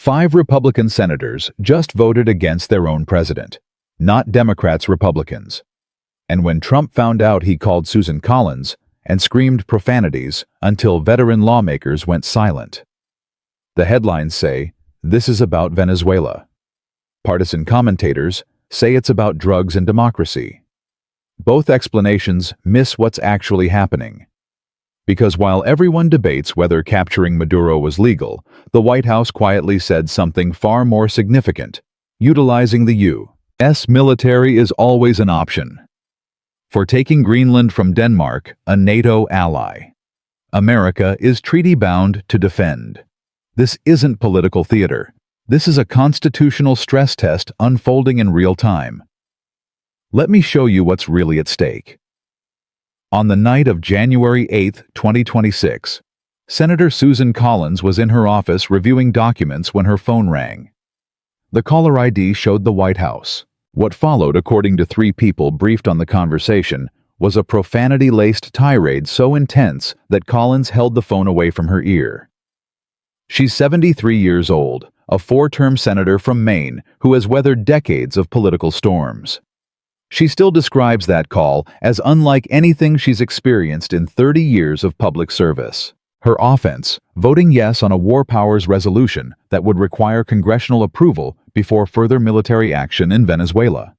5 Republican senators just voted against their own president, not Democrats, Republicans. And when Trump found out, he called Susan Collins and screamed profanities until veteran lawmakers went silent. The headlines say, "This is about Venezuela." Partisan commentators say it's about drugs and democracy. Both explanations miss what's actually happening. Because while everyone debates whether capturing Maduro was legal, the White House quietly said something far more significant: utilizing the U.S. military is always an option. For taking Greenland from Denmark, a NATO ally, America is treaty-bound to defend. This isn't political theater. This is a constitutional stress test unfolding in real time. Let me show you what's really at stake. On the night of January 8, 2026, Senator Susan Collins was in her office reviewing documents when her phone rang. The caller ID showed the White House. What followed, according to 3 people briefed on the conversation, was a profanity-laced tirade so intense that Collins held the phone away from her ear. She's 73 years old, a 4-term senator from Maine who has weathered decades of political storms. She still describes that call as unlike anything she's experienced in 30 years of public service. Her offense: voting yes on a war powers resolution that would require congressional approval before further military action in Venezuela.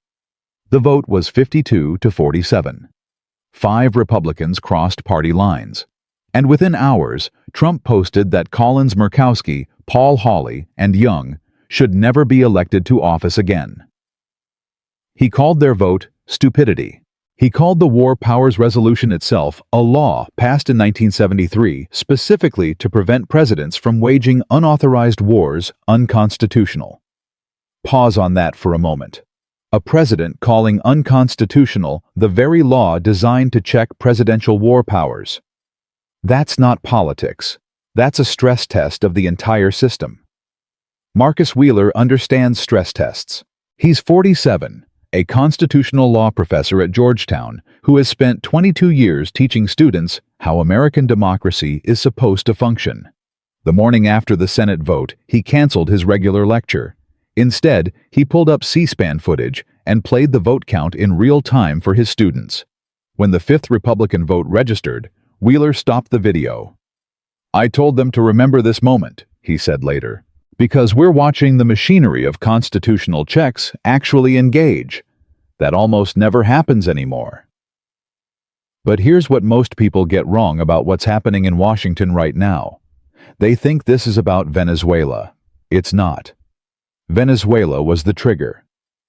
The vote was 52 to 47. 5 Republicans crossed party lines. And within hours, Trump posted that Collins, Murkowski, Paul Hawley, and Young should never be elected to office again. He called their vote stupidity. He called the War Powers Resolution itself a law passed in 1973 specifically to prevent presidents from waging unauthorized wars unconstitutional. Pause on that for a moment. A president calling unconstitutional the very law designed to check presidential war powers. That's not politics. That's a stress test of the entire system. Marcus Wheeler understands stress tests. He's 47. A constitutional law professor at Georgetown who has spent 22 years teaching students how American democracy is supposed to function. The morning after the Senate vote, he canceled his regular lecture. Instead, he pulled up C-SPAN footage and played the vote count in real time for his students. When the 5th Republican vote registered, Wheeler stopped the video. "I told them to remember this moment," he said later, "because we're watching the machinery of constitutional checks actually engage. That almost never happens anymore." But here's what most people get wrong about what's happening in Washington right now. They think this is about Venezuela. It's not. Venezuela was the trigger.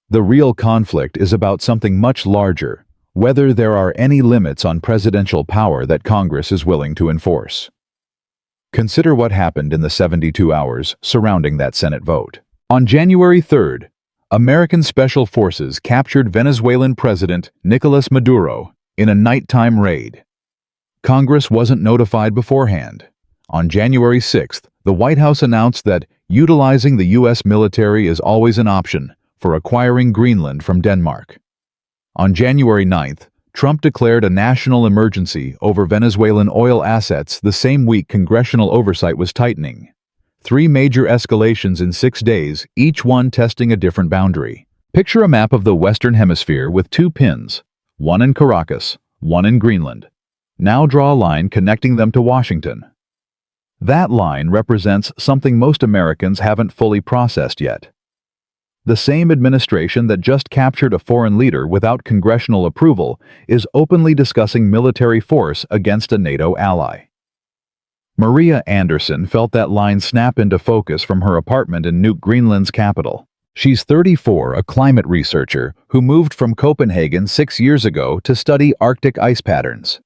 The real conflict is about something much larger: whether there are any limits on presidential power that Congress is willing to enforce. Consider what happened in the 72 hours surrounding that Senate vote. On January 3rd, American Special Forces captured Venezuelan President Nicolas Maduro in a nighttime raid. Congress wasn't notified beforehand. On January 6th, the White House announced that utilizing the U.S. military is always an option for acquiring Greenland from Denmark. On January 9th, Trump declared a national emergency over Venezuelan oil assets the same week congressional oversight was tightening. 3 major escalations in 6 days, each one testing a different boundary. Picture a map of the Western Hemisphere with 2 pins, one in Caracas, one in Greenland. Now draw a line connecting them to Washington. That line represents something most Americans haven't fully processed yet. The same administration that just captured a foreign leader without congressional approval is openly discussing military force against a NATO ally. Maria Anderson felt that line snap into focus from her apartment in Nuuk, Greenland's capital. She's 34, a climate researcher who moved from Copenhagen 6 years ago to study Arctic ice patterns.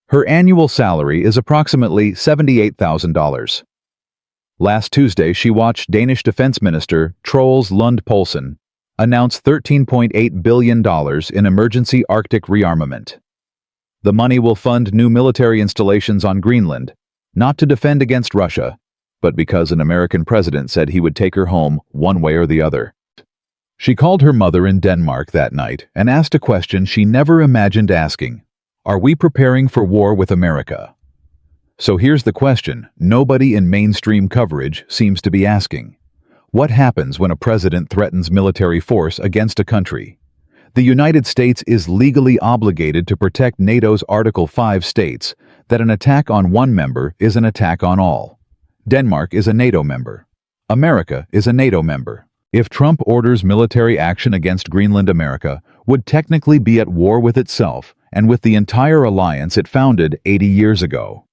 Her annual salary is approximately $78,000. Last Tuesday, she watched Danish Defense Minister Troels Lund Poulsen announce $13.8 billion in emergency Arctic rearmament. The money will fund new military installations on Greenland, not to defend against Russia, but because an American president said he would take her home one way or the other. She called her mother in Denmark that night and asked a question she never imagined asking: "Are we preparing for war with America?" So here's the question nobody in mainstream coverage seems to be asking. What happens when a president threatens military force against a country? The United States is legally obligated to protect NATO's Article 5 states that an attack on one member is an attack on all. Denmark is a NATO member. America is a NATO member. If Trump orders military action against Greenland, America would technically be at war with itself and with the entire alliance it founded 80 years ago.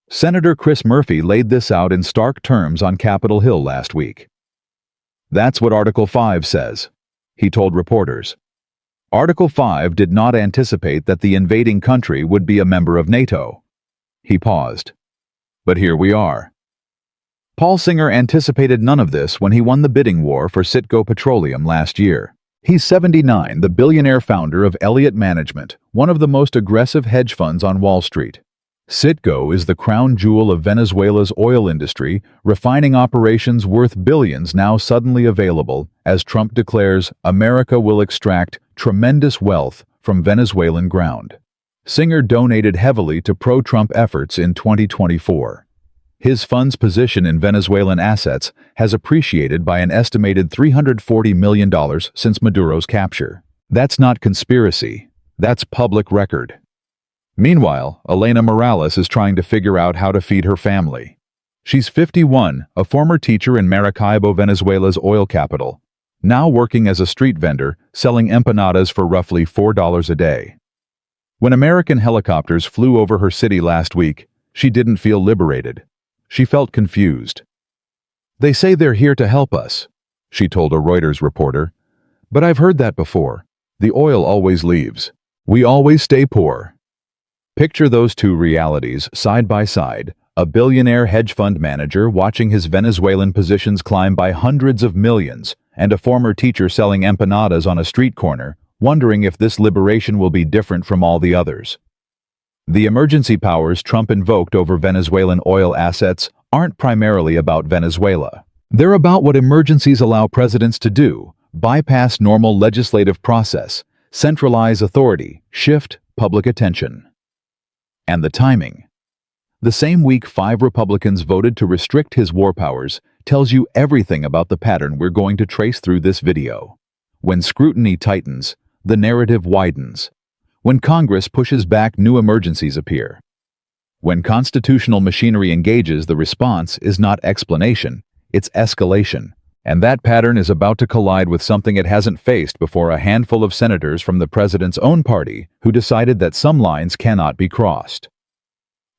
Senator Chris Murphy laid this out in stark terms on Capitol Hill last week. That's what Article 5 says, he told reporters. Article 5 did not anticipate that the invading country would be a member of NATO. He paused. But here we are. Paul Singer anticipated none of this when he won the bidding war for Citgo Petroleum last year. He's 79, the billionaire founder of Elliott Management, one of the most aggressive hedge funds on Wall Street. Citgo is the crown jewel of Venezuela's oil industry, refining operations worth billions now suddenly available as Trump declares America will extract tremendous wealth from Venezuelan ground. Singer donated heavily to pro-Trump efforts in 2024. His fund's position in Venezuelan assets has appreciated by an estimated $340 million since Maduro's capture. That's not conspiracy. That's public record. Meanwhile, Elena Morales is trying to figure out how to feed her family. She's 51, a former teacher in Maracaibo, Venezuela's oil capital, now working as a street vendor, selling empanadas for roughly $4 a day. When American helicopters flew over her city last week, she didn't feel liberated. She felt confused. "They say they're here to help us," she told a Reuters reporter. "But I've heard that before. The oil always leaves. We always stay poor." Picture those two realities side by side, a billionaire hedge fund manager watching his Venezuelan positions climb by hundreds of millions, and a former teacher selling empanadas on a street corner, wondering if this liberation will be different from all the others. The emergency powers Trump invoked over Venezuelan oil assets aren't primarily about Venezuela. They're about what emergencies allow presidents to do: bypass normal legislative process, centralize authority, shift public attention. And the timing. The same week 5 Republicans voted to restrict his war powers tells you everything about the pattern we're going to trace through this video. When scrutiny tightens, the narrative widens. When Congress pushes back, new emergencies appear. When constitutional machinery engages, the response is not explanation, it's escalation. And that pattern is about to collide with something it hasn't faced before: a handful of senators from the president's own party who decided that some lines cannot be crossed.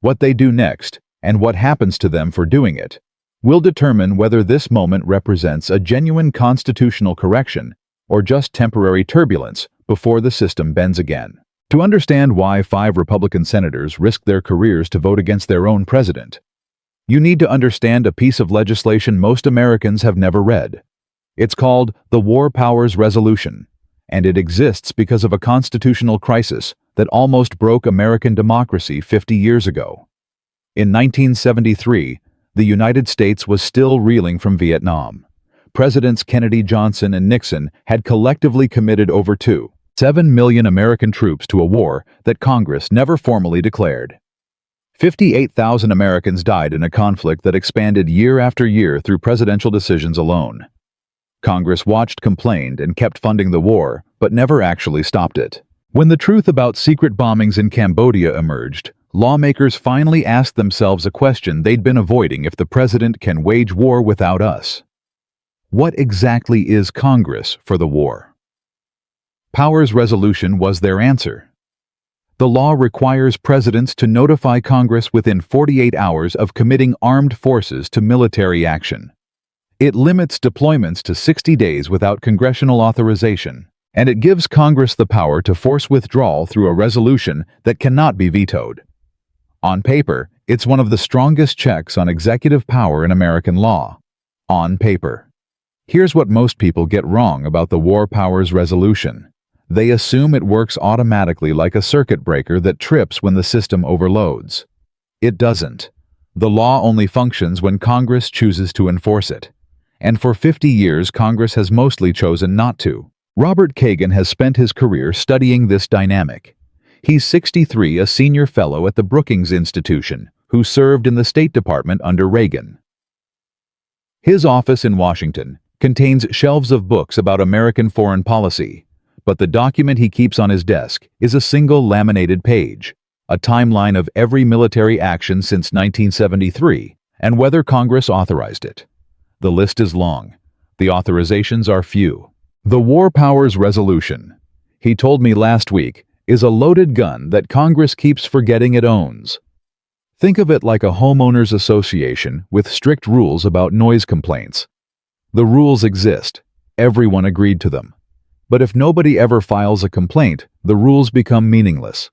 What they do next, and what happens to them for doing it, will determine whether this moment represents a genuine constitutional correction or just temporary turbulence before the system bends again. To understand why 5 Republican senators risked their careers to vote against their own president, you need to understand a piece of legislation most Americans have never read. It's called the War Powers Resolution, and it exists because of a constitutional crisis that almost broke American democracy 50 years ago. In 1973, the United States was still reeling from Vietnam. Presidents Kennedy, Johnson, and Nixon had collectively committed over 7 million American troops to a war that Congress never formally declared. 58,000 Americans died in a conflict that expanded year after year through presidential decisions alone. Congress watched, complained, and kept funding the war, but never actually stopped it. When the truth about secret bombings in Cambodia emerged, lawmakers finally asked themselves a question they'd been avoiding: if the president can wage war without us. What exactly is Congress for the war? Powers Resolution was their answer. The law requires presidents to notify Congress within 48 hours of committing armed forces to military action. It limits deployments to 60 days without congressional authorization, and it gives Congress the power to force withdrawal through a resolution that cannot be vetoed. On paper, it's one of the strongest checks on executive power in American law. On paper. Here's what most people get wrong about the War Powers Resolution. They assume it works automatically like a circuit breaker that trips when the system overloads. It doesn't. The law only functions when Congress chooses to enforce it. And for 50 years, Congress has mostly chosen not to. Robert Kagan has spent his career studying this dynamic. He's 63, a senior fellow at the Brookings Institution, who served in the State Department under Reagan. His office in Washington contains shelves of books about American foreign policy, but the document he keeps on his desk is a single laminated page, a timeline of every military action since 1973 and whether Congress authorized it. The list is long. The authorizations are few. The War Powers Resolution, he told me last week, is a loaded gun that Congress keeps forgetting it owns. Think of it like a homeowners association with strict rules about noise complaints. The rules exist. Everyone agreed to them. But if nobody ever files a complaint, the rules become meaningless.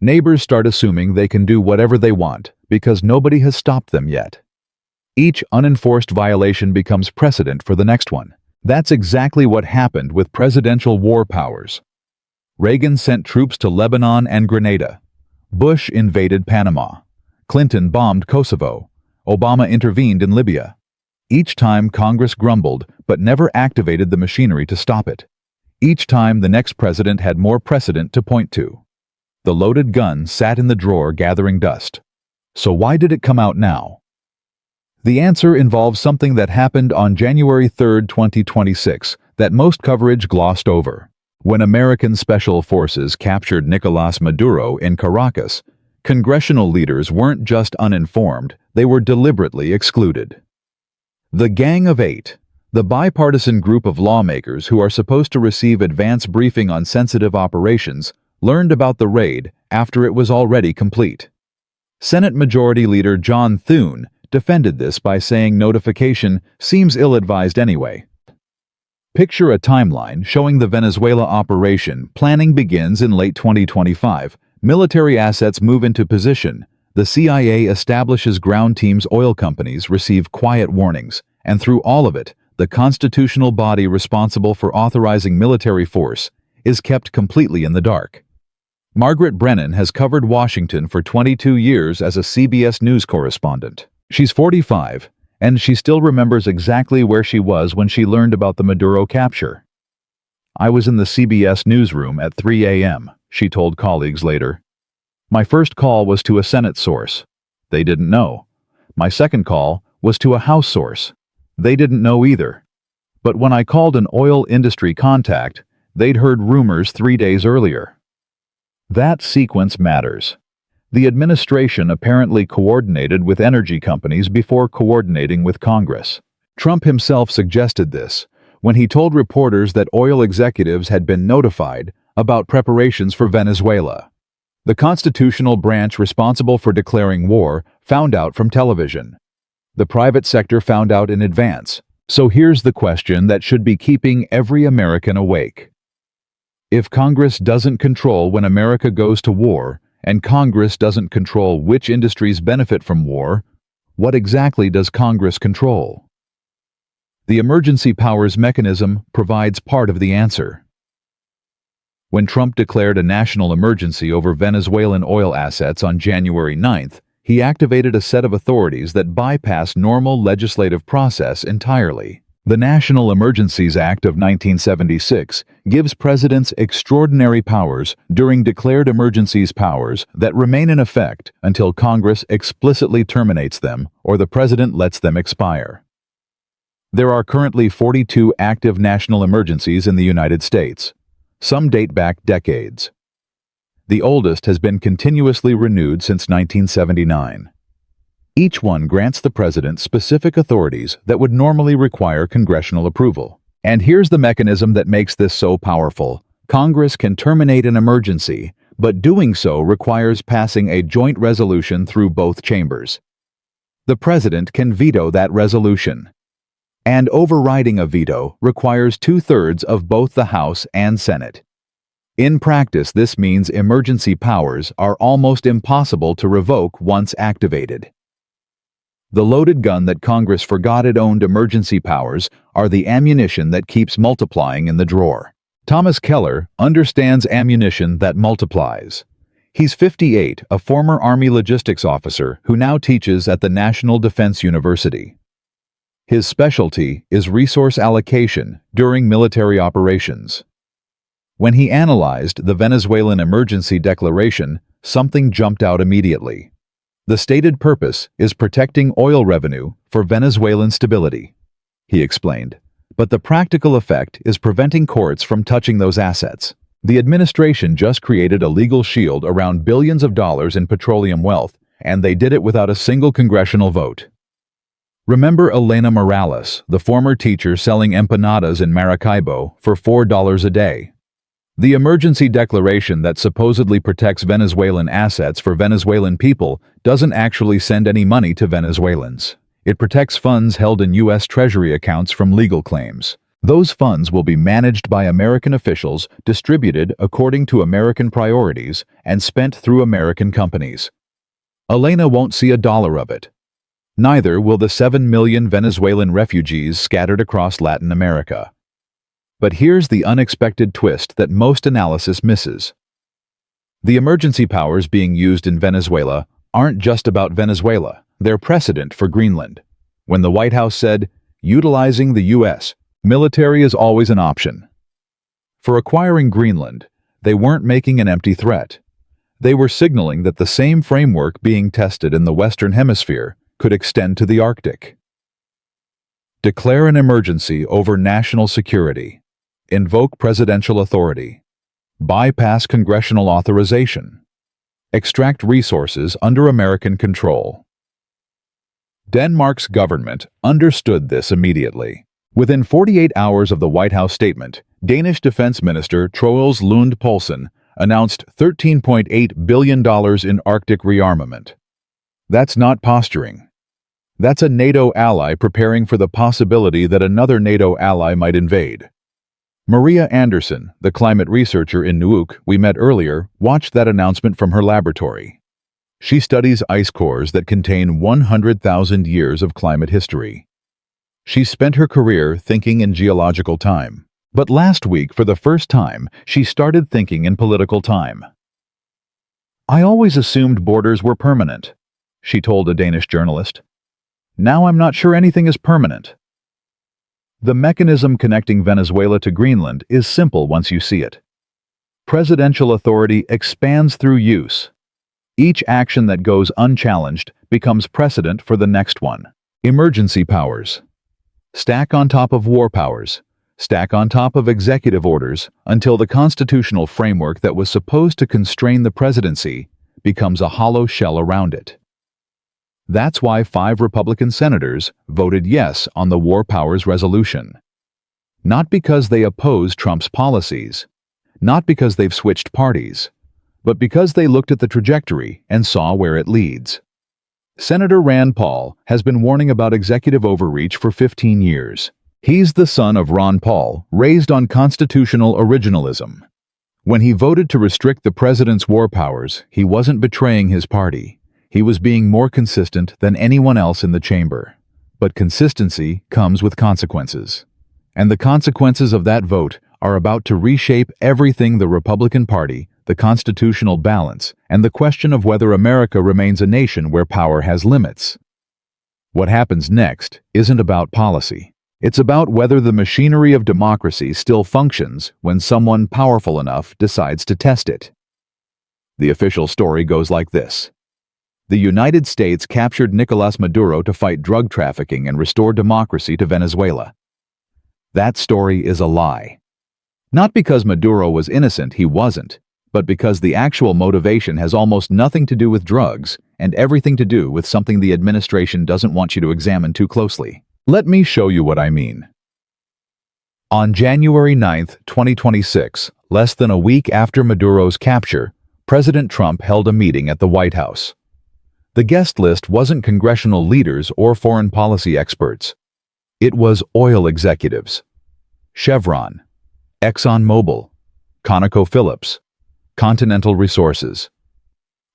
Neighbors start assuming they can do whatever they want because nobody has stopped them yet. Each unenforced violation becomes precedent for the next one. That's exactly what happened with presidential war powers. Reagan sent troops to Lebanon and Grenada. Bush invaded Panama. Clinton bombed Kosovo. Obama intervened in Libya. Each time Congress grumbled but never activated the machinery to stop it. Each time the next president had more precedent to point to. The loaded gun sat in the drawer gathering dust. So why did it come out now? The answer involves something that happened on January 3, 2026, that most coverage glossed over. When American Special Forces captured Nicolás Maduro in Caracas, congressional leaders weren't just uninformed, they were deliberately excluded. The Gang of Eight, the bipartisan group of lawmakers who are supposed to receive advance briefing on sensitive operations, learned about the raid after it was already complete. Senate Majority Leader John Thune defended this by saying notification seems ill-advised anyway. Picture a timeline showing the Venezuela operation. Planning begins in late 2025. Military assets move into position. The CIA establishes ground teams. Oil companies receive quiet warnings. And through all of it, the constitutional body responsible for authorizing military force is kept completely in the dark. Margaret Brennan has covered Washington for 22 years as a CBS News correspondent. She's 45, and she still remembers exactly where she was when she learned about the Maduro capture. I was in the CBS newsroom at 3 a.m., she told colleagues later. My first call was to a Senate source. They didn't know. My second call was to a House source. They didn't know either. But when I called an oil industry contact, they'd heard rumors 3 days earlier. That sequence matters. The administration apparently coordinated with energy companies before coordinating with Congress. Trump himself suggested this when he told reporters that oil executives had been notified about preparations for Venezuela. The constitutional branch responsible for declaring war found out from television. The private sector found out in advance. So here's the question that should be keeping every American awake. If Congress doesn't control when America goes to war, and Congress doesn't control which industries benefit from war, what exactly does Congress control? The emergency powers mechanism provides part of the answer. When Trump declared a national emergency over Venezuelan oil assets on January 9th, he activated a set of authorities that bypass normal legislative process entirely. The National Emergencies Act of 1976 gives presidents extraordinary powers during declared emergencies, powers that remain in effect until Congress explicitly terminates them or the president lets them expire. There are currently 42 active national emergencies in the United States. Some date back decades. The oldest has been continuously renewed since 1979. Each one grants the president specific authorities that would normally require congressional approval. And here's the mechanism that makes this so powerful. Congress can terminate an emergency, but doing so requires passing a joint resolution through both chambers. The president can veto that resolution. And overriding a veto requires 2/3 of both the House and Senate. In practice, this means emergency powers are almost impossible to revoke once activated. The loaded gun that Congress forgot it owned. Emergency powers are the ammunition that keeps multiplying in the drawer. Thomas Keller understands ammunition that multiplies. He's 58, a former Army logistics officer who now teaches at the National Defense University. His specialty is resource allocation during military operations. When he analyzed the Venezuelan emergency declaration, something jumped out immediately. The stated purpose is protecting oil revenue for Venezuelan stability, he explained. but the practical effect is preventing courts from touching those assets. The administration just created a legal shield around billions of dollars in petroleum wealth, and they did it without a single congressional vote. Remember Elena Morales, the former teacher selling empanadas in Maracaibo for $4 a day? The emergency declaration that supposedly protects Venezuelan assets for Venezuelan people doesn't actually send any money to Venezuelans. It protects funds held in U.S. Treasury accounts from legal claims. Those funds will be managed by American officials, distributed according to American priorities, and spent through American companies. Elena won't see a dollar of it. Neither will the 7 million Venezuelan refugees scattered across Latin America. But here's the unexpected twist that most analysis misses. The emergency powers being used in Venezuela aren't just about Venezuela, they're precedent for Greenland. When the White House said, utilizing the U.S. military is always an option. For acquiring Greenland, they weren't making an empty threat. They were signaling that the same framework being tested in the Western Hemisphere could extend to the Arctic. Declare an emergency over national security. Invoke presidential authority. Bypass congressional authorization. Extract resources under American control. Denmark's government understood this immediately. Within 48 hours of the White House statement, Danish Defense Minister Troels Lund Poulsen announced $13.8 billion in Arctic rearmament. That's not posturing. That's a NATO ally preparing for the possibility that another NATO ally might invade. Maria Anderson, the climate researcher in Nuuk we met earlier, watched that announcement from her laboratory. She studies ice cores that contain 100,000 years of climate history. She spent her career thinking in geological time. But last week, for the first time, she started thinking in political time. "I always assumed borders were permanent," she told a Danish journalist. "Now I'm not sure anything is permanent." The mechanism connecting Venezuela to Greenland is simple once you see it. Presidential authority expands through use. Each action that goes unchallenged becomes precedent for the next one. Emergency powers. Stack on top of war powers. Stack on top of executive orders until the constitutional framework that was supposed to constrain the presidency becomes a hollow shell around it. That's why 5 Republican senators voted yes on the War Powers Resolution. Not because they oppose Trump's policies, not because they've switched parties, but because they looked at the trajectory and saw where it leads. Senator Rand Paul has been warning about executive overreach for 15 years. He's the son of Ron Paul, raised on constitutional originalism. When he voted to restrict the president's war powers, he wasn't betraying his party. He was being more consistent than anyone else in the chamber. But consistency comes with consequences. And the consequences of that vote are about to reshape everything: the Republican Party, the constitutional balance, and the question of whether America remains a nation where power has limits. What happens next isn't about policy. It's about whether the machinery of democracy still functions when someone powerful enough decides to test it. The official story goes like this. The United States captured Nicolás Maduro to fight drug trafficking and restore democracy to Venezuela. That story is a lie. Not because Maduro was innocent, he wasn't, but because the actual motivation has almost nothing to do with drugs and everything to do with something the administration doesn't want you to examine too closely. Let me show you what I mean. On January 9, 2026, less than a week after Maduro's capture, President Trump held a meeting at the White House. The guest list wasn't congressional leaders or foreign policy experts. It was oil executives. Chevron, ExxonMobil, ConocoPhillips, Continental Resources.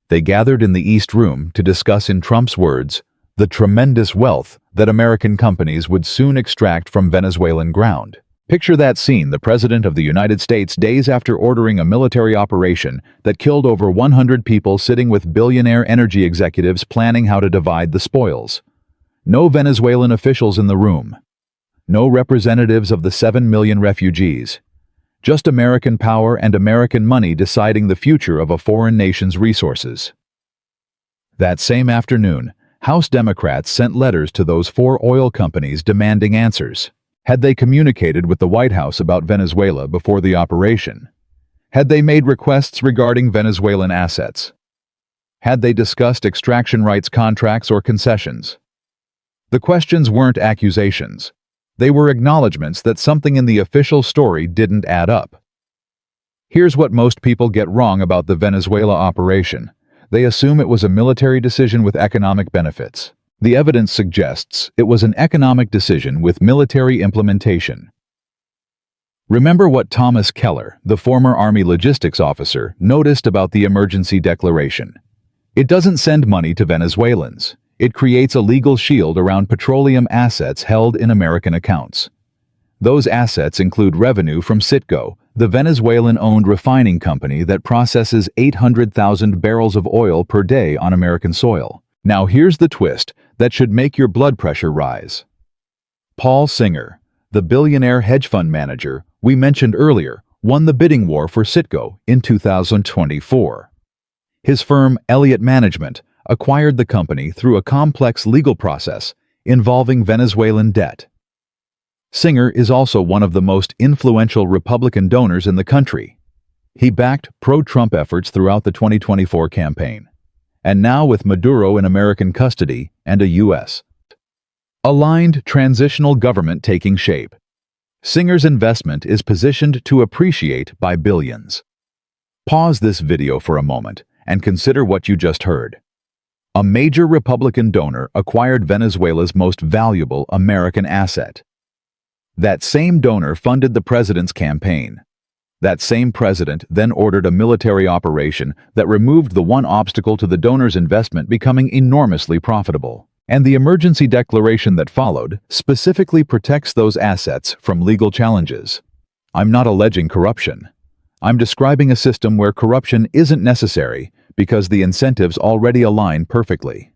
They gathered in the East Room to discuss, in Trump's words, the tremendous wealth that American companies would soon extract from Venezuelan ground. Picture that scene: the President of the United States days after ordering a military operation that killed over 100 people, sitting with billionaire energy executives planning how to divide the spoils. No Venezuelan officials in the room. No representatives of the 7 million refugees. Just American power and American money deciding the future of a foreign nation's resources. That same afternoon, House Democrats sent letters to those 4 oil companies demanding answers. Had they communicated with the White House about Venezuela before the operation? Had they made requests regarding Venezuelan assets? Had they discussed extraction rights contracts or concessions? The questions weren't accusations. They were acknowledgments that something in the official story didn't add up. Here's what most people get wrong about the Venezuela operation. They assume it was a military decision with economic benefits. The evidence suggests it was an economic decision with military implementation. Remember what Thomas Keller, the former Army logistics officer, noticed about the emergency declaration. It doesn't send money to Venezuelans. It creates a legal shield around petroleum assets held in American accounts. Those assets include revenue from Citgo, the Venezuelan-owned refining company that processes 800,000 barrels of oil per day on American soil. Now here's the twist that should make your blood pressure rise. Paul Singer, the billionaire hedge fund manager we mentioned earlier, won the bidding war for Citgo in 2024. His firm, Elliott Management, acquired the company through a complex legal process involving Venezuelan debt. Singer is also one of the most influential Republican donors in the country. He backed pro-Trump efforts throughout the 2024 campaign. And now with Maduro in American custody and a U.S. aligned transitional government taking shape, Singer's investment is positioned to appreciate by billions. Pause this video for a moment and consider what you just heard. A major Republican donor acquired Venezuela's most valuable American asset. That same donor funded the president's campaign. That same president then ordered a military operation that removed the one obstacle to the donor's investment becoming enormously profitable. And the emergency declaration that followed specifically protects those assets from legal challenges. I'm not alleging corruption. I'm describing a system where corruption isn't necessary because the incentives already align perfectly.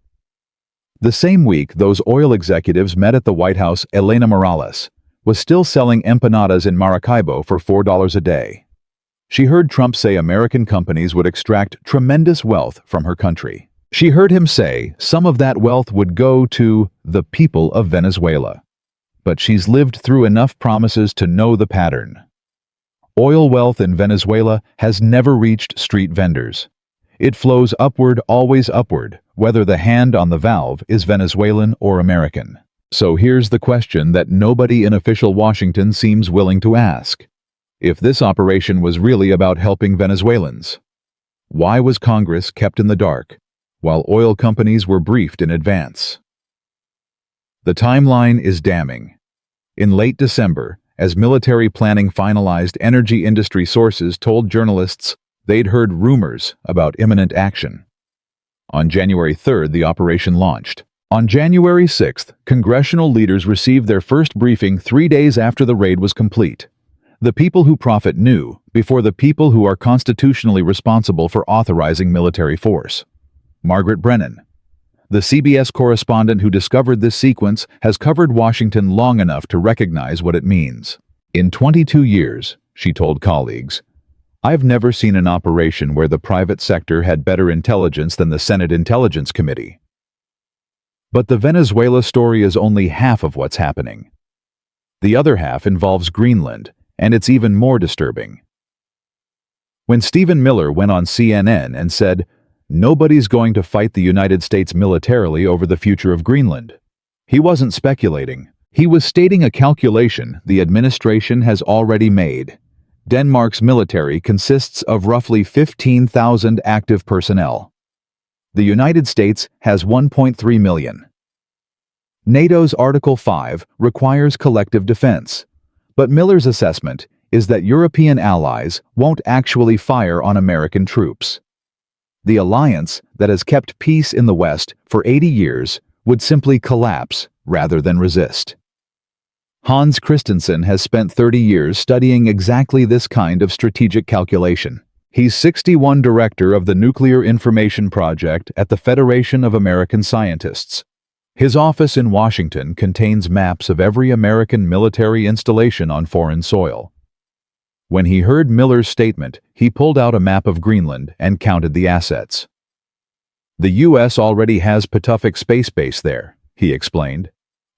The same week those oil executives met at the White House, Elena Morales was still selling empanadas in Maracaibo for $4 a day. She heard Trump say American companies would extract tremendous wealth from her country. She heard him say some of that wealth would go to the people of Venezuela. But she's lived through enough promises to know the pattern. Oil wealth in Venezuela has never reached street vendors. It flows upward, always upward, whether the hand on the valve is Venezuelan or American. So here's the question that nobody in official Washington seems willing to ask. If this operation was really about helping Venezuelans, why was Congress kept in the dark while oil companies were briefed in advance? The timeline is damning. In late December, as military planning finalized, energy industry sources told journalists they'd heard rumors about imminent action. On January 3rd, the operation launched. On January 6th, congressional leaders received their first briefing 3 days after the raid was complete. The people who profit knew before the people who are constitutionally responsible for authorizing military force. Margaret Brennan, the CBS correspondent who discovered this sequence, has covered Washington long enough to recognize what it means. In 22 years, she told colleagues, I've never seen an operation where the private sector had better intelligence than the Senate Intelligence Committee. But the Venezuela story is only half of what's happening. The other half involves Greenland, and it's even more disturbing. When Stephen Miller went on CNN and said, nobody's going to fight the United States militarily over the future of Greenland, he wasn't speculating. He was stating a calculation the administration has already made. Denmark's military consists of roughly 15,000 active personnel. The United States has 1.3 million. NATO's Article 5 requires collective defense, but Miller's assessment is that European allies won't actually fire on American troops. The alliance that has kept peace in the West for 80 years would simply collapse rather than resist. Hans Christensen has spent 30 years studying exactly this kind of strategic calculation. He's 61 director of the Nuclear Information Project at the Federation of American Scientists. His office in Washington contains maps of every American military installation on foreign soil. When he heard Miller's statement, he pulled out a map of Greenland and counted the assets. The U.S. already has Patuxent Space Base there, he explained.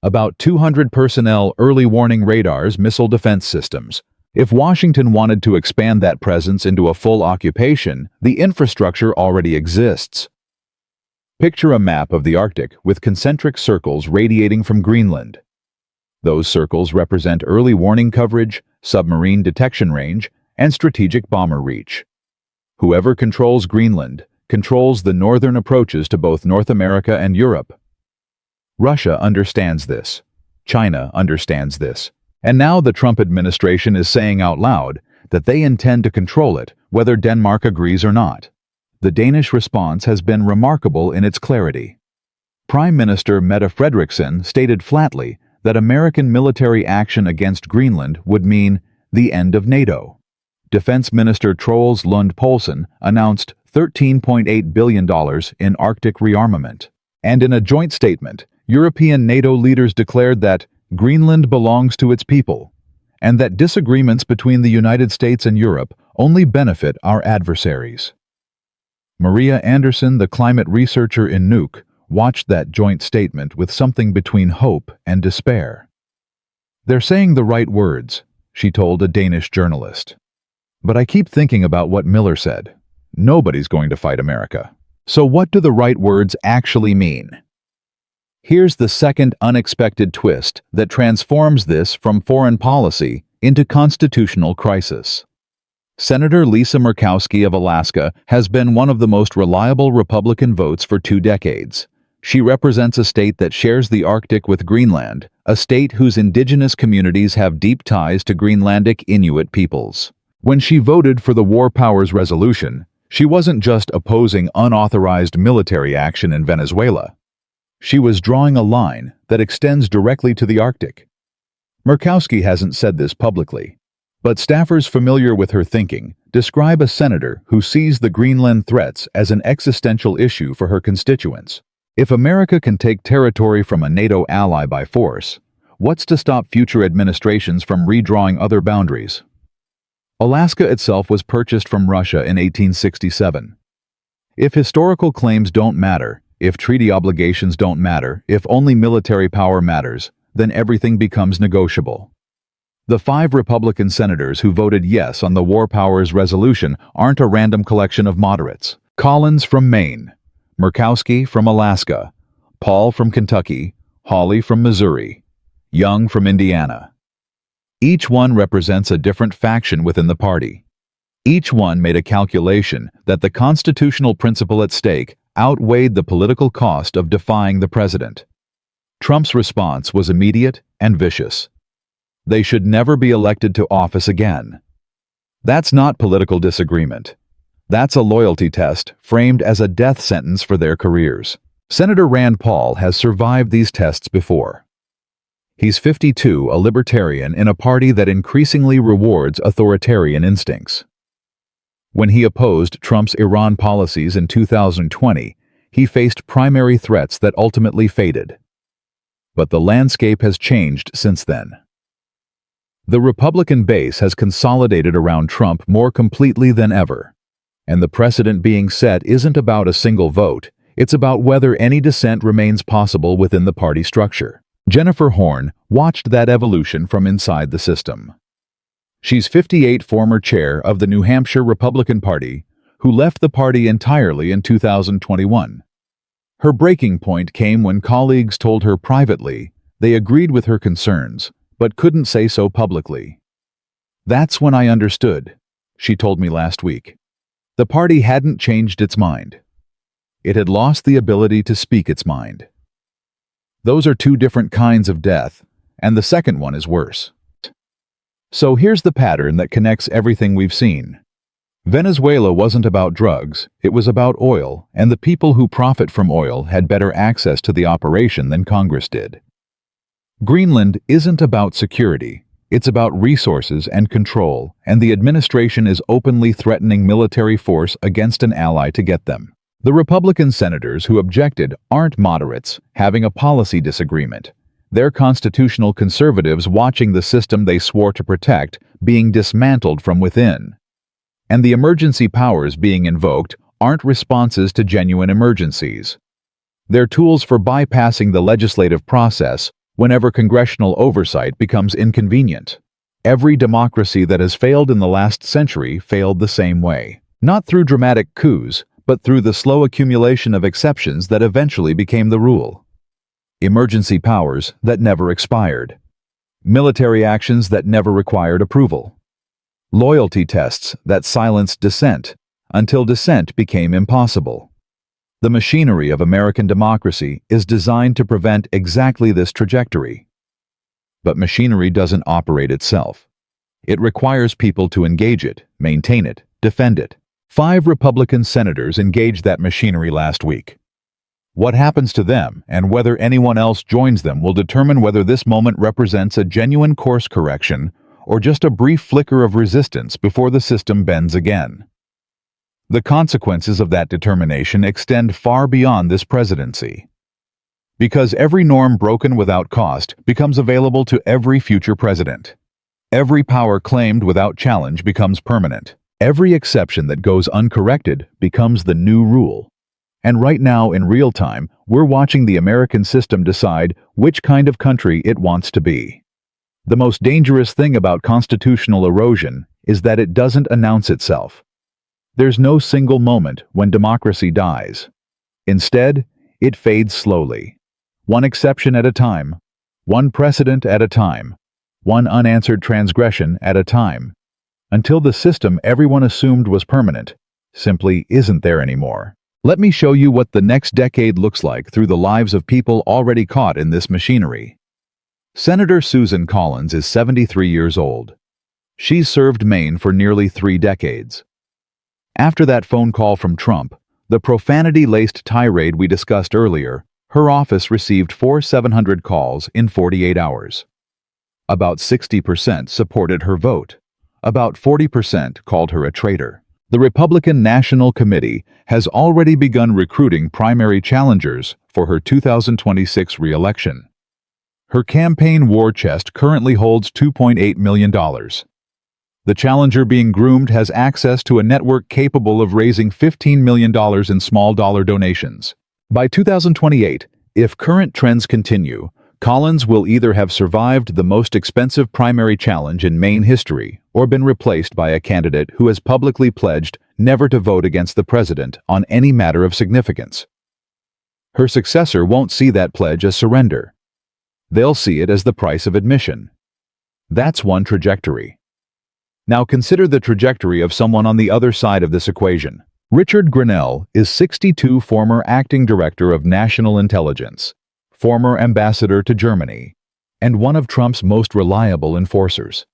About 200 personnel, early warning radars, missile defense systems. If Washington wanted to expand that presence into a full occupation, the infrastructure already exists. Picture a map of the Arctic with concentric circles radiating from Greenland. Those circles represent early warning coverage, submarine detection range, and strategic bomber reach. Whoever controls Greenland controls the northern approaches to both North America and Europe. Russia understands this. China understands this. And now the Trump administration is saying out loud that they intend to control it, whether Denmark agrees or not. The Danish response has been remarkable in its clarity. Prime Minister Mette Frederiksen stated flatly that American military action against Greenland would mean the end of NATO. Defense Minister Troels Lund Poulsen announced $13.8 billion in Arctic rearmament. And in a joint statement, European NATO leaders declared that Greenland belongs to its people, and that disagreements between the United States and Europe only benefit our adversaries. Maria Anderson, the climate researcher in Nuuk, watched that joint statement with something between hope and despair. "They're saying the right words," she told a Danish journalist. "But I keep thinking about what Miller said. Nobody's going to fight America. So what do the right words actually mean?" Here's the second unexpected twist that transforms this from foreign policy into constitutional crisis. Senator Lisa Murkowski of Alaska has been one of the most reliable Republican votes for 2 decades. She represents a state that shares the Arctic with Greenland, a state whose indigenous communities have deep ties to Greenlandic Inuit peoples. When she voted for the War Powers Resolution, she wasn't just opposing unauthorized military action in Venezuela. She was drawing a line that extends directly to the Arctic. Murkowski hasn't said this publicly, but staffers familiar with her thinking describe a senator who sees the Greenland threats as an existential issue for her constituents. If America can take territory from a NATO ally by force, what's to stop future administrations from redrawing other boundaries? Alaska itself was purchased from Russia in 1867. If historical claims don't matter, if treaty obligations don't matter, if only military power matters, then everything becomes negotiable. The 5 Republican senators who voted yes on the War Powers Resolution aren't a random collection of moderates. Collins from Maine, Murkowski from Alaska, Paul from Kentucky, Hawley from Missouri, Young from Indiana. Each one represents a different faction within the party. Each one made a calculation that the constitutional principle at stake outweighed the political cost of defying the president. Trump's response was immediate and vicious. They should never be elected to office again. That's not political disagreement. That's a loyalty test framed as a death sentence for their careers. Senator Rand Paul has survived these tests before. He's 52, a libertarian in a party that increasingly rewards authoritarian instincts. When he opposed Trump's Iran policies in 2020, he faced primary threats that ultimately faded. But the landscape has changed since then. The Republican base has consolidated around Trump more completely than ever. And the precedent being set isn't about a single vote, it's about whether any dissent remains possible within the party structure. Jennifer Horn watched that evolution from inside the system. She's 58, former chair of the New Hampshire Republican Party, who left the party entirely in 2021. Her breaking point came when colleagues told her privately they agreed with her concerns, but couldn't say so publicly. "That's when I understood," she told me last week. The party hadn't changed its mind. It had lost the ability to speak its mind. Those are 2 different kinds of death, and the second one is worse. So here's the pattern that connects everything we've seen. Venezuela wasn't about drugs, it was about oil, and the people who profit from oil had better access to the operation than Congress did. Greenland isn't about security, it's about resources and control, and the administration is openly threatening military force against an ally to get them. The Republican senators who objected aren't moderates having a policy disagreement. They're constitutional conservatives watching the system they swore to protect being dismantled from within. And the emergency powers being invoked aren't responses to genuine emergencies. They're tools for bypassing the legislative process whenever congressional oversight becomes inconvenient. Every democracy that has failed in the last century failed the same way. Not through dramatic coups, but through the slow accumulation of exceptions that eventually became the rule. Emergency powers that never expired. Military actions that never required approval. Loyalty tests that silenced dissent until dissent became impossible. The machinery of American democracy is designed to prevent exactly this trajectory. But machinery doesn't operate itself. It requires people to engage it, maintain it, defend it. 5 Republican senators engaged that machinery last week. What happens to them and whether anyone else joins them will determine whether this moment represents a genuine course correction or just a brief flicker of resistance before the system bends again. The consequences of that determination extend far beyond this presidency. Because every norm broken without cost becomes available to every future president. Every power claimed without challenge becomes permanent. Every exception that goes uncorrected becomes the new rule. And right now, in real time, we're watching the American system decide which kind of country it wants to be. The most dangerous thing about constitutional erosion is that it doesn't announce itself. There's no single moment when democracy dies. Instead, it fades slowly. One exception at a time, one precedent at a time, one unanswered transgression at a time, until the system everyone assumed was permanent simply isn't there anymore. Let me show you what the next decade looks like through the lives of people already caught in this machinery. Senator Susan Collins is 73 years old. She's served Maine for nearly 3 decades. After that phone call from Trump, the profanity-laced tirade we discussed earlier, her office received 4,700 calls in 48 hours. About 60% supported her vote. About 40% called her a traitor. The Republican National Committee has already begun recruiting primary challengers for her 2026 re-election. Her campaign war chest currently holds $2.8 million. The challenger being groomed has access to a network capable of raising $15 million in small-dollar donations. By 2028, if current trends continue, Collins will either have survived the most expensive primary challenge in Maine history or been replaced by a candidate who has publicly pledged never to vote against the president on any matter of significance. Her successor won't see that pledge as surrender. They'll see it as the price of admission. That's one trajectory. Now consider the trajectory of someone on the other side of this equation. Richard Grenell is 62, former acting director of national intelligence, former ambassador to Germany, and one of Trump's most reliable enforcers.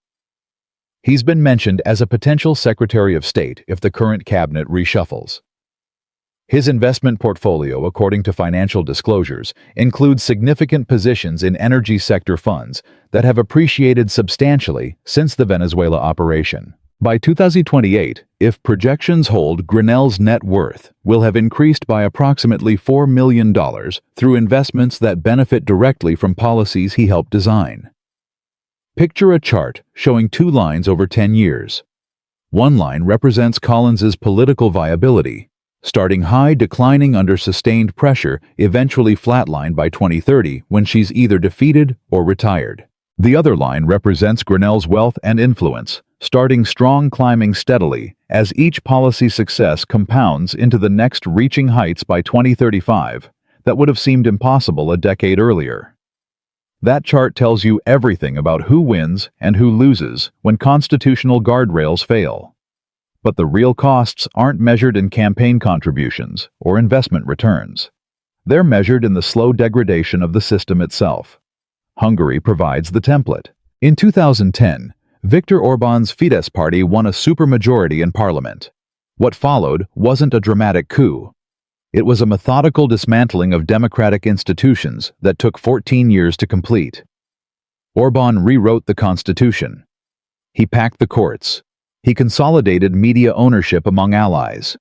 He's been mentioned as a potential Secretary of State if the current cabinet reshuffles. His investment portfolio, according to financial disclosures, includes significant positions in energy sector funds that have appreciated substantially since the Venezuela operation. By 2028, if projections hold, Grenell's net worth will have increased by approximately $4 million through investments that benefit directly from policies he helped design. Picture a chart showing 2 lines over 10 years. One line represents Collins's political viability, starting high, declining under sustained pressure, eventually flatlined by 2030 when she's either defeated or retired. The other line represents Grenell's wealth and influence, starting strong, climbing steadily as each policy success compounds into the next, reaching heights by 2035 that would have seemed impossible a decade earlier. That chart tells you everything about who wins and who loses when constitutional guardrails fail. But the real costs aren't measured in campaign contributions or investment returns. They're measured in the slow degradation of the system itself. Hungary provides the template. In 2010, Viktor Orban's Fidesz party won a supermajority in parliament. What followed wasn't a dramatic coup. It was a methodical dismantling of democratic institutions that took 14 years to complete. Orban rewrote the constitution. He packed the courts. He consolidated media ownership among allies.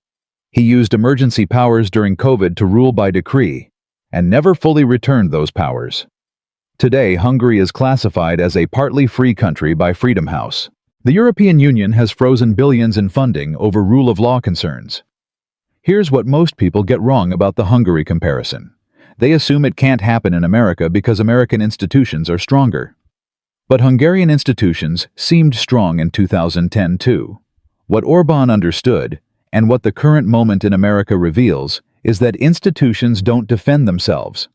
He used emergency powers during COVID to rule by decree, and never fully returned those powers. Today, Hungary is classified as a partly free country by Freedom House. The European Union has frozen billions in funding over rule of law concerns. Here's what most people get wrong about the Hungary comparison. They assume it can't happen in America because American institutions are stronger. But Hungarian institutions seemed strong in 2010 too. What Orbán understood, and what the current moment in America reveals, is that institutions don't defend themselves.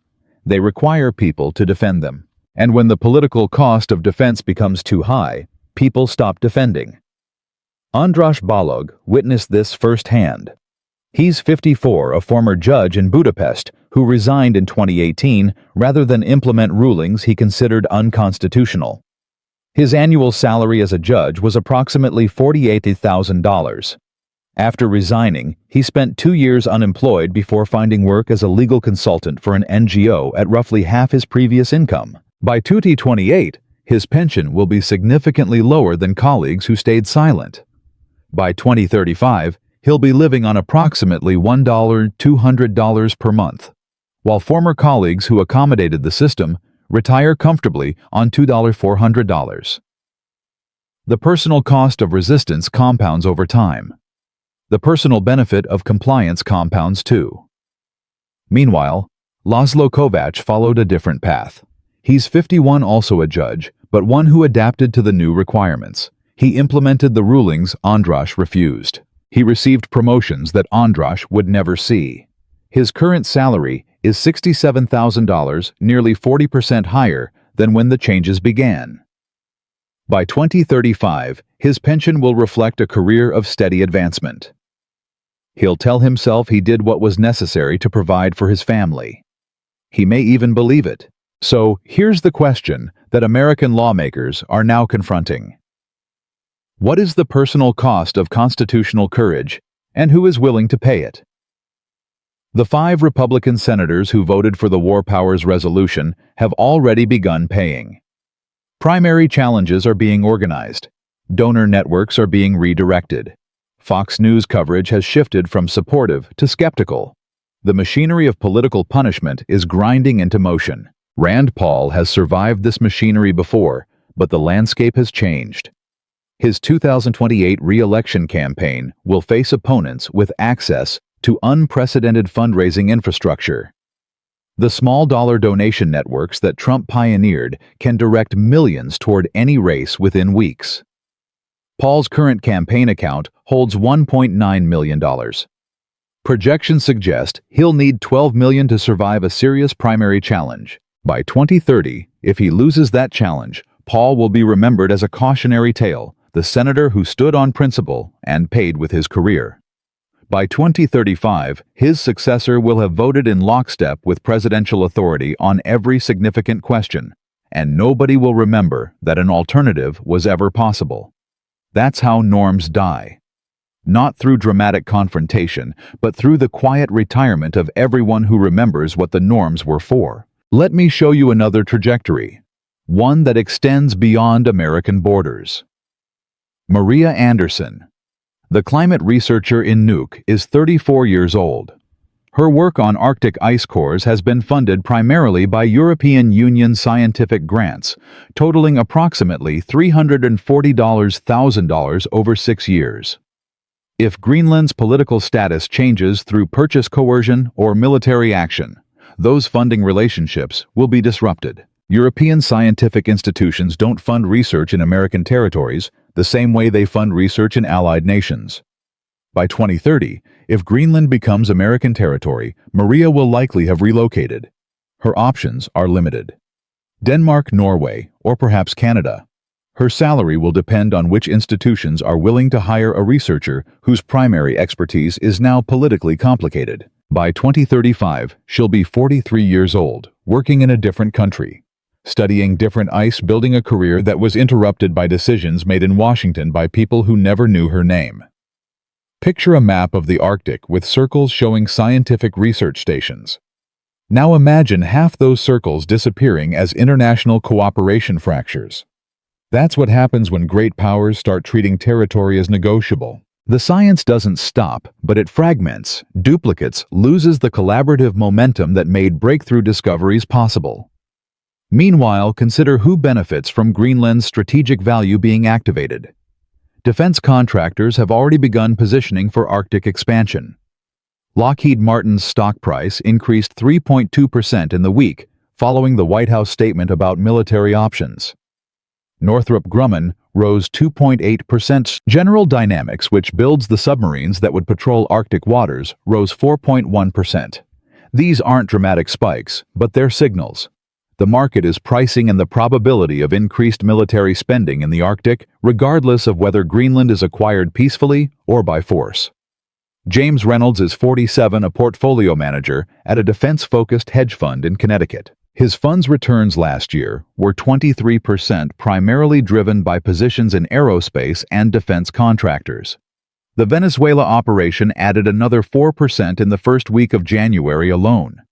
They require people to defend them. And when the political cost of defense becomes too high, people stop defending. András Balog witnessed this firsthand. He's 54, a former judge in Budapest, who resigned in 2018 rather than implement rulings he considered unconstitutional. His annual salary as a judge was approximately $48,000. After resigning, he spent 2 years unemployed before finding work as a legal consultant for an NGO at roughly half his previous income. By 2028, his pension will be significantly lower than colleagues who stayed silent. By 2035, he'll be living on approximately $1,200 per month, while former colleagues who accommodated the system retire comfortably on $2,400. The personal cost of resistance compounds over time. The personal benefit of compliance compounds too. Meanwhile, Laszlo Kovács followed a different path. He's 51, also a judge, but one who adapted to the new requirements. He implemented the rulings András refused. He received promotions that András would never see. His current salary is $67,000, nearly 40% higher than when the changes began. By 2035, his pension will reflect a career of steady advancement. He'll tell himself he did what was necessary to provide for his family. He may even believe it. So, here's the question that American lawmakers are now confronting. What is the personal cost of constitutional courage, and who is willing to pay it? The 5 Republican senators who voted for the War Powers Resolution have already begun paying. Primary challenges are being organized. Donor networks are being redirected. Fox News coverage has shifted from supportive to skeptical. The machinery of political punishment is grinding into motion. Rand Paul has survived this machinery before, but the landscape has changed. His 2028 re-election campaign will face opponents with access to unprecedented fundraising infrastructure. The small-dollar donation networks that Trump pioneered can direct millions toward any race within weeks. Paul's current campaign account holds $1.9 million. Projections suggest he'll need $12 million to survive a serious primary challenge. By 2030, if he loses that challenge, Paul will be remembered as a cautionary tale, the senator who stood on principle and paid with his career. By 2035, his successor will have voted in lockstep with presidential authority on every significant question, and nobody will remember that an alternative was ever possible. That's how norms die. Not through dramatic confrontation, but through the quiet retirement of everyone who remembers what the norms were for. Let me show you another trajectory, one that extends beyond American borders. Maria Anderson, the climate researcher in Nuuk, is 34 years old. Her work on Arctic ice cores has been funded primarily by European Union scientific grants, totaling approximately $340,000 over 6 years. If Greenland's political status changes through purchase coercion or military action, those funding relationships will be disrupted. European scientific institutions don't fund research in American territories the same way they fund research in allied nations. By 2030, if Greenland becomes American territory, Maria will likely have relocated. Her options are limited. Denmark, Norway, or perhaps Canada. Her salary will depend on which institutions are willing to hire a researcher whose primary expertise is now politically complicated. By 2035, she'll be 43 years old, working in a different country, studying different ice, building a career that was interrupted by decisions made in Washington by people who never knew her name. Picture a map of the Arctic with circles showing scientific research stations. Now imagine half those circles disappearing as international cooperation fractures. That's what happens when great powers start treating territory as negotiable. The science doesn't stop, but it fragments, duplicates, loses the collaborative momentum that made breakthrough discoveries possible. Meanwhile, consider who benefits from Greenland's strategic value being activated. Defense contractors have already begun positioning for Arctic expansion. Lockheed Martin's stock price increased 3.2% in the week, following the White House statement about military options. Northrop Grumman rose 2.8%. General Dynamics, which builds the submarines that would patrol Arctic waters, rose 4.1%. These aren't dramatic spikes, but they're signals. The market is pricing in the probability of increased military spending in the Arctic, regardless of whether Greenland is acquired peacefully or by force. James Reynolds is 47, a portfolio manager at a defense-focused hedge fund in Connecticut. His fund's returns last year were 23%, primarily driven by positions in aerospace and defense contractors. The Venezuela operation added another 4% in the first week of January alone.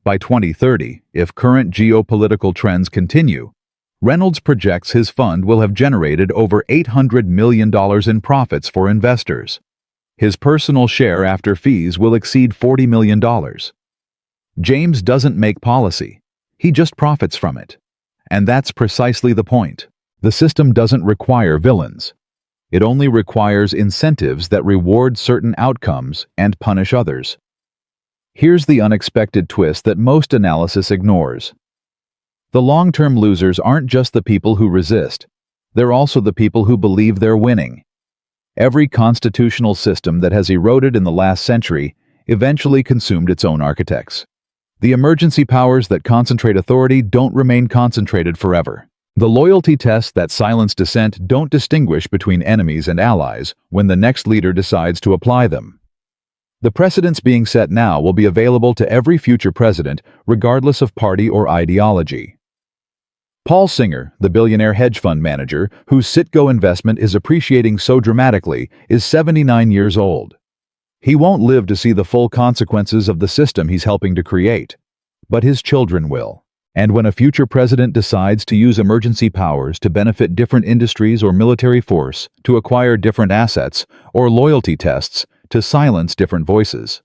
By 2030, if current geopolitical trends continue, Reynolds projects his fund will have generated over $800 million in profits for investors. His personal share after fees will exceed $40 million. James doesn't make policy. He just profits from it. And that's precisely the point. The system doesn't require villains. It only requires incentives that reward certain outcomes and punish others. Here's the unexpected twist that most analysis ignores. The long-term losers aren't just the people who resist. They're also the people who believe they're winning. Every constitutional system that has eroded in the last century eventually consumed its own architects. The emergency powers that concentrate authority don't remain concentrated forever. The loyalty tests that silence dissent don't distinguish between enemies and allies when the next leader decides to apply them. The precedents being set now will be available to every future president, regardless of party or ideology. Paul Singer, the billionaire hedge fund manager whose Citgo investment is appreciating so dramatically, is 79 years old. He won't live to see the full consequences of the system he's helping to create, but his children will. And when a future president decides to use emergency powers to benefit different industries or military force, to acquire different assets, or loyalty tests to silence different voices,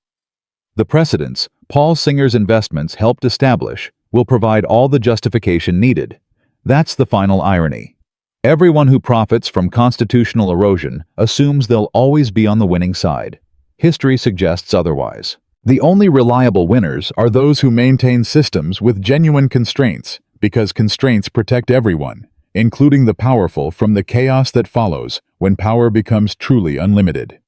the precedents Paul Singer's investments helped establish will provide all the justification needed. That's the final irony. Everyone who profits from constitutional erosion assumes they'll always be on the winning side. History suggests otherwise. The only reliable winners are those who maintain systems with genuine constraints, because constraints protect everyone, including the powerful, from the chaos that follows when power becomes truly unlimited.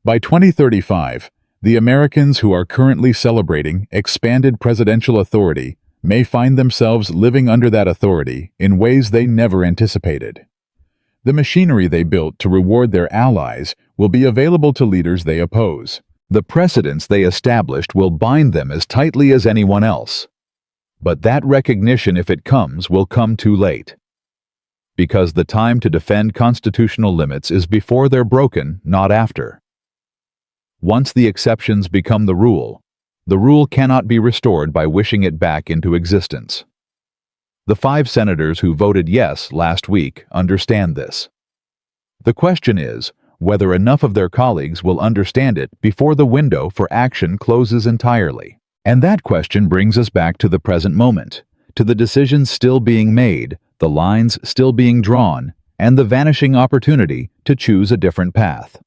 By 2035, the Americans who are currently celebrating expanded presidential authority may find themselves living under that authority in ways they never anticipated. The machinery they built to reward their allies will be available to leaders they oppose. The precedents they established will bind them as tightly as anyone else. But that recognition, if it comes, will come too late. Because the time to defend constitutional limits is before they're broken, not after. Once the exceptions become the rule cannot be restored by wishing it back into existence. The 5 senators who voted yes last week understand this. The question is whether enough of their colleagues will understand it before the window for action closes entirely. And that question brings us back to the present moment, to the decisions still being made, the lines still being drawn, and the vanishing opportunity to choose a different path.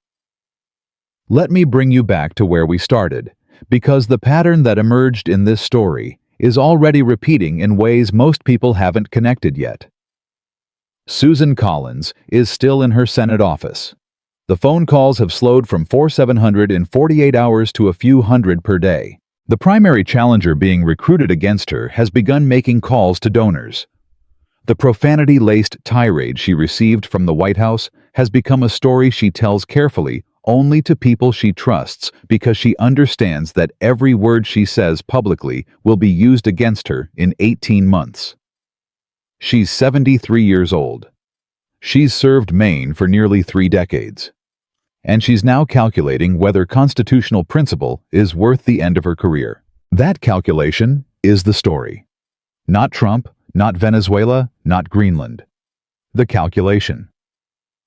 Let me bring you back to where we started, because the pattern that emerged in this story is already repeating in ways most people haven't connected yet. Susan Collins is still in her Senate office. The phone calls have slowed from 4,700 in 48 hours to a few hundred per day. The primary challenger being recruited against her has begun making calls to donors. The profanity-laced tirade she received from the White House has become a story she tells carefully only to people she trusts, because she understands that every word she says publicly will be used against her in 18 months. She's 73 years old. She's served Maine for nearly 3 decades. And she's now calculating whether constitutional principle is worth the end of her career. That calculation is the story. Not Trump, not Venezuela, not Greenland. The calculation.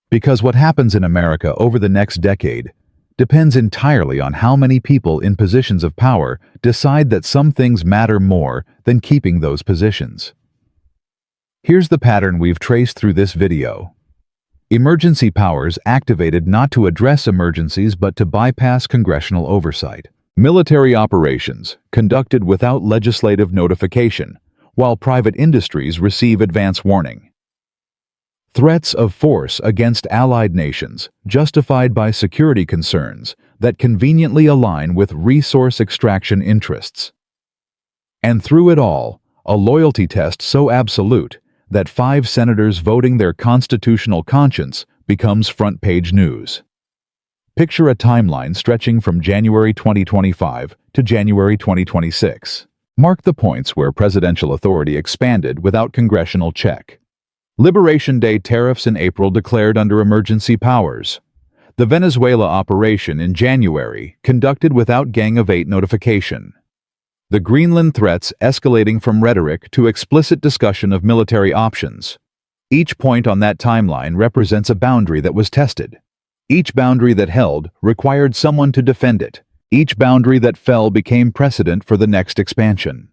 Because what happens in America over the next decade depends entirely on how many people in positions of power decide that some things matter more than keeping those positions. Here's the pattern we've traced through this video. Emergency powers activated not to address emergencies but to bypass congressional oversight. Military operations conducted without legislative notification, while private industries receive advance warning. Threats of force against allied nations justified by security concerns that conveniently align with resource extraction interests. And through it all, a loyalty test so absolute that 5 senators voting their constitutional conscience becomes front-page news. Picture a timeline stretching from January 2025 to January 2026. Mark the points where presidential authority expanded without congressional check. Liberation Day tariffs in April declared under emergency powers. The Venezuela operation in January conducted without Gang of 8 notification. The Greenland threats escalating from rhetoric to explicit discussion of military options. Each point on that timeline represents a boundary that was tested. Each boundary that held required someone to defend it. Each boundary that fell became precedent for the next expansion.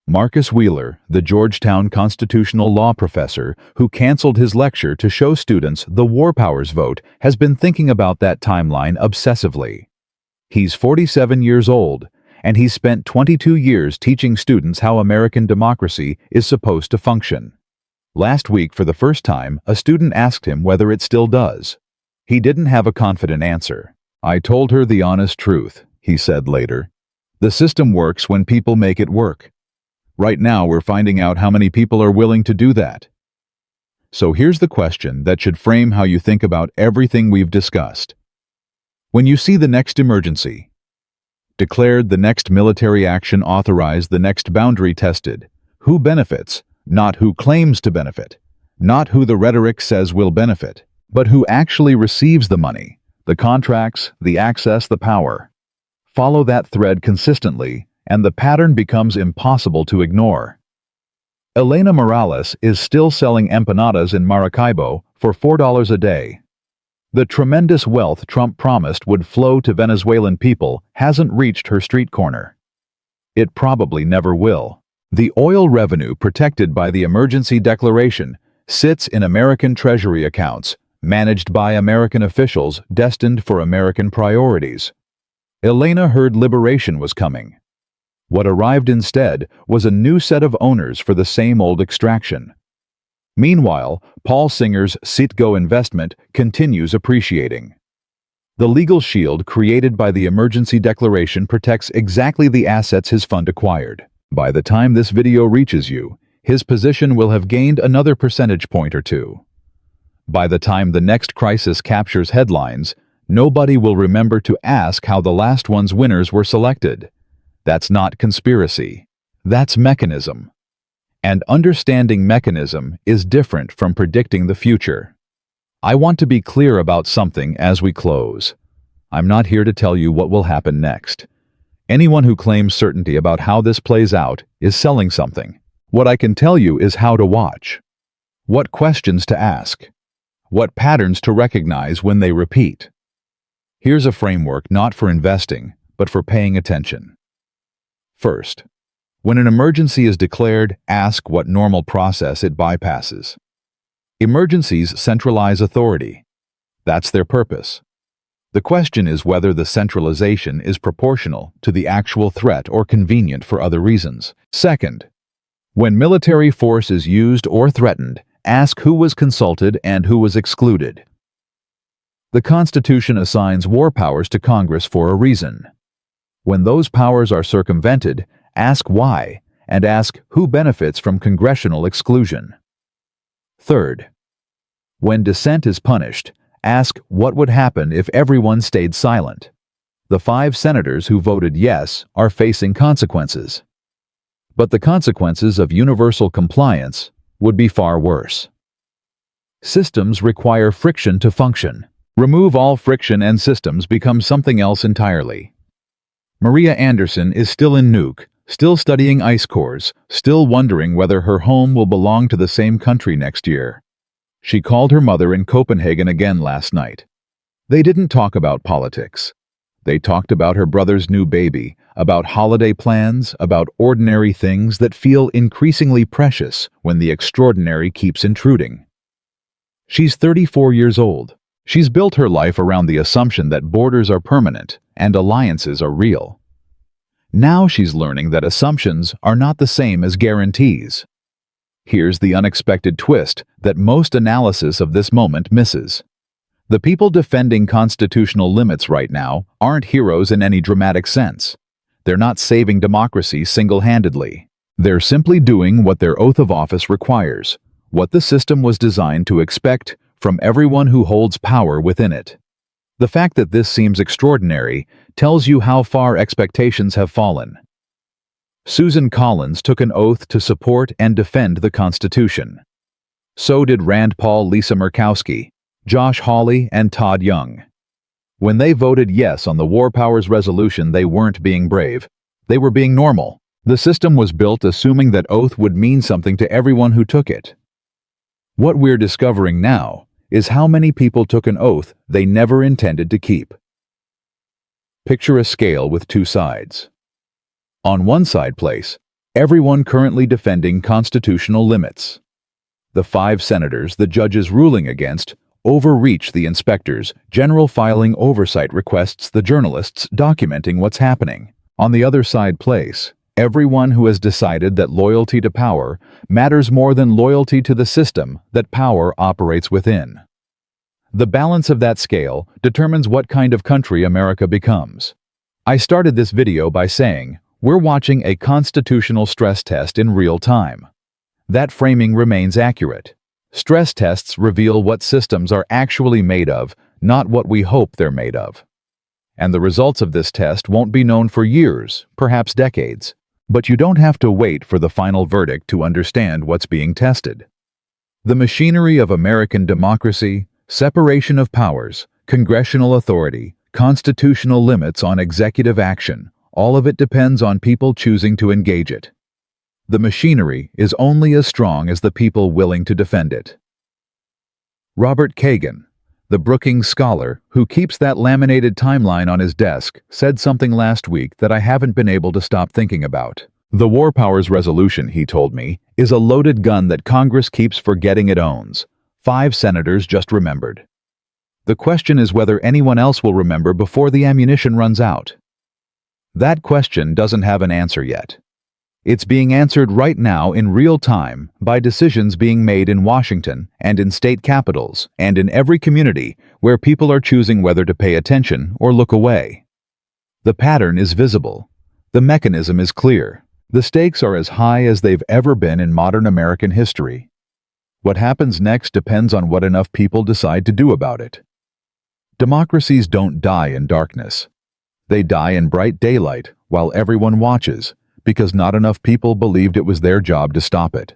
Marcus Wheeler, the Georgetown constitutional law professor who canceled his lecture to show students the war powers vote, has been thinking about that timeline obsessively. He's 47 years old, and he's spent 22 years teaching students how American democracy is supposed to function. Last week, for the first time, a student asked him whether it still does. He didn't have a confident answer. "I told her the honest truth," he said later. "The system works when people make it work. Right now, we're finding out how many people are willing to do that." So here's the question that should frame how you think about everything we've discussed. When you see the next emergency declared, the next military action authorized, the next boundary tested, who benefits? Not who claims to benefit, not who the rhetoric says will benefit, but who actually receives the money, the contracts, the access, the power. Follow that thread consistently, and the pattern becomes impossible to ignore. Elena Morales is still selling empanadas in Maracaibo for $4 a day. The tremendous wealth Trump promised would flow to Venezuelan people hasn't reached her street corner. It probably never will. The oil revenue protected by the emergency declaration sits in American Treasury accounts, managed by American officials destined for American priorities. Elena heard liberation was coming. What arrived instead was a new set of owners for the same old extraction. Meanwhile, Paul Singer's Citgo investment continues appreciating. The legal shield created by the emergency declaration protects exactly the assets his fund acquired. By the time this video reaches you, his position will have gained another percentage point or two. By the time the next crisis captures headlines, nobody will remember to ask how the last one's winners were selected. That's not conspiracy. That's mechanism. And understanding mechanism is different from predicting the future. I want to be clear about something as we close. I'm not here to tell you what will happen next. Anyone who claims certainty about how this plays out is selling something. What I can tell you is how to watch, what questions to ask, what patterns to recognize when they repeat. Here's a framework not for investing, but for paying attention. First, when an emergency is declared, ask what normal process it bypasses. Emergencies centralize authority. That's their purpose. The question is whether the centralization is proportional to the actual threat or convenient for other reasons. Second, when military force is used or threatened, ask who was consulted and who was excluded. The Constitution assigns war powers to Congress for a reason. When those powers are circumvented, ask why, and ask who benefits from congressional exclusion. Third, when dissent is punished, ask what would happen if everyone stayed silent. The 5 senators who voted yes are facing consequences. But the consequences of universal compliance would be far worse. Systems require friction to function. Remove all friction and systems become something else entirely. Maria Anderson is still in Nuuk, still studying ice cores, still wondering whether her home will belong to the same country next year. She called her mother in Copenhagen again last night. They didn't talk about politics. They talked about her brother's new baby, about holiday plans, about ordinary things that feel increasingly precious when the extraordinary keeps intruding. She's 34 years old. She's built her life around the assumption that borders are permanent and alliances are real. Now she's learning that assumptions are not the same as guarantees. Here's the unexpected twist that most analysis of this moment misses. The people defending constitutional limits right now aren't heroes in any dramatic sense. They're not saving democracy single-handedly. They're simply doing what their oath of office requires, what the system was designed to expect from everyone who holds power within it. The fact that this seems extraordinary tells you how far expectations have fallen. Susan Collins took an oath to support and defend the Constitution. So did Rand Paul, Lisa Murkowski, Josh Hawley, and Todd Young. When they voted yes on the War Powers resolution, they weren't being brave. They were being normal. The system was built assuming that oath would mean something to everyone who took it. What we're discovering now is how many people took an oath they never intended to keep. Picture a scale with two sides. On one side place, everyone currently defending constitutional limits. The 5 senators the judge is ruling against overreach the inspectors, general filing oversight requests the journalists documenting what's happening. On the other side place, everyone who has decided that loyalty to power matters more than loyalty to the system that power operates within. The balance of that scale determines what kind of country America becomes. I started this video by saying, we're watching a constitutional stress test in real time. That framing remains accurate. Stress tests reveal what systems are actually made of, not what we hope they're made of. And the results of this test won't be known for years, perhaps decades. But you don't have to wait for the final verdict to understand what's being tested. The machinery of American democracy, separation of powers, congressional authority, constitutional limits on executive action, all of it depends on people choosing to engage it. The machinery is only as strong as the people willing to defend it. Robert Kagan, the Brookings scholar who keeps that laminated timeline on his desk, said something last week that I haven't been able to stop thinking about. The War Powers resolution, he told me, is a loaded gun that Congress keeps forgetting it owns. 5 senators just remembered. The question is whether anyone else will remember before the ammunition runs out. That question doesn't have an answer yet. It's being answered right now in real time by decisions being made in Washington and in state capitals and in every community where people are choosing whether to pay attention or look away. The pattern is visible. The mechanism is clear. The stakes are as high as they've ever been in modern American history. What happens next depends on what enough people decide to do about it. Democracies don't die in darkness. They die in bright daylight while everyone watches, because not enough people believed it was their job to stop it.